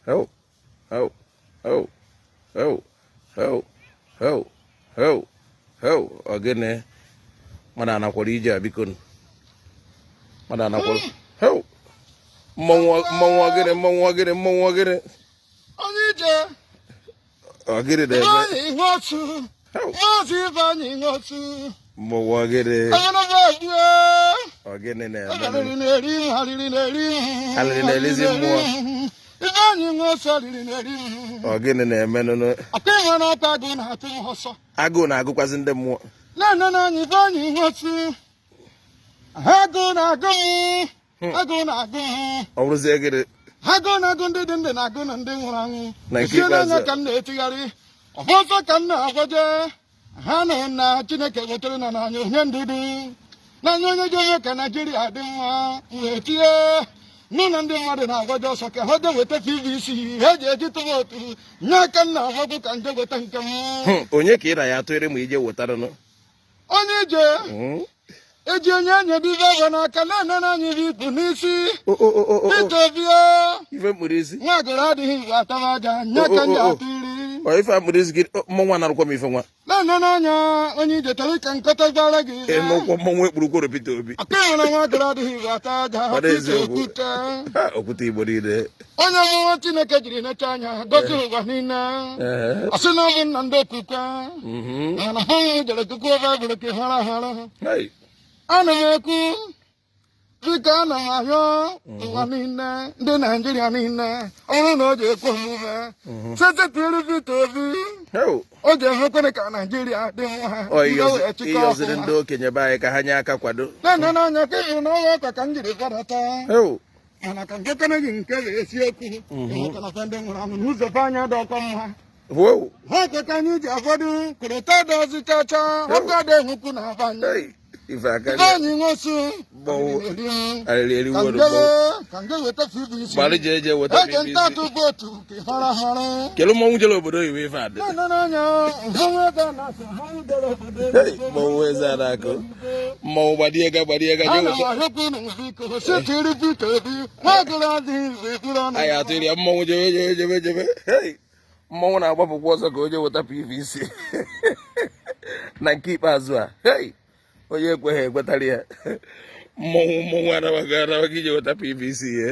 Ho. Ho. Ho. Ho. Ho. Ho. Ho. Ho. Ogene. Madana kwara ije abikon. Madana kwara. Ho. Mmọnwụ ogene. Onye ije. Ogene de. Anyị otu. Ozi anyị otu. Mmọnwụ ogene. Ogene na. Alili na-elizi mmụọ. Anyị otu alili na-eri. Ogene na-eme nụnụ. Akwa na ọta agụ na-atụ ọsọ. Agụ na-agụkwazị ndị mmụọ. Na anyị otu. Agụ na-agụ m. Agụ na-agụ m. Ọ bụrụzie gịnị? Agụ na-agụ ndị dị ndụ na-agụ na ndị nwụrụ anwụ. Na nke ikpeazụ ka m na-etigharị. Ọfọsọ ka m na-agwaje. Ha nọ na Chineke wetara na n'anya onye ndụdụ. N'anya onye ji onye ka Naijiria dị mma. Wee tie. Nụ na ndị mmadụ na-agwaje ọsọ ka ha je weta PVC. Ha ji eji tụ vootu. Nye aka m na-agwagwu ka nje weta nke m. Onye ka ị na ya atụere ma ije wetara nụ? Onye ije. Eji onye anya dị ibe n'aka na-enene anyị bụ ikpu n'isi. Itobia. Ife mkpụrụ isi. Nwa agụrụ adịghị igwe ataba aja. Nye ka ndị atụ iri. Ife mkpụrụ isi gị mmọnwụ anarụkwa m ife nwa. Na-enene anya onye ije chọrọ ka nkọta gbara gị. Ịnụkwa mmọnwụ ekpurukworo Peter Obi. Aka nwere nwa agụrụ adịghị igwe ata aja. Okwute. Okwute Igbo niile. Onye mmụọ Chineke jiri necha anya gozie ụwa niile. Ọ sị na ọ bụ nna ndị okwukwe. Mana ha jere kuku ebe a bụrụ ka hara hara. Ana m ekwu dịka ana m ahịọ ụwa niile ndị Naijiria niile ọ bụrụ na o ji ekwe omume setịtịrị Peter Obi o ji emekwere ka Naijiria dị mma iyoziri ndị okenye be anyị ka ha nye aka kwado na-anya n'anya ka ịhụrụ na ọnwa ọka ka m jiri gbadata mana ka nkekere gị nke ga-esi ekwu ịhụkọnata ndị nwụrụ anwụ n'ụzọ be anya dị ọkọ mma ha kweka anyị ji afọdụ kụrụta dozi chacha ọkụ ada enwukwu na abanye anyị nwosu ka nge weta PVC eje ntatụ votu ka hara hara kelu mmọnwụ jere obodo oyibo ife adị mmọnwụ eze adakụ mmọnwụ gbadiega anyị atụ iri mmọnwụ jebe mmọnwụ na-agbapụkwa ọsọ ka o je weta PVC na nke ikpeazụ a onye ekweghị ekwetara ya mmọnwụ arabaghị ije weta PVC ya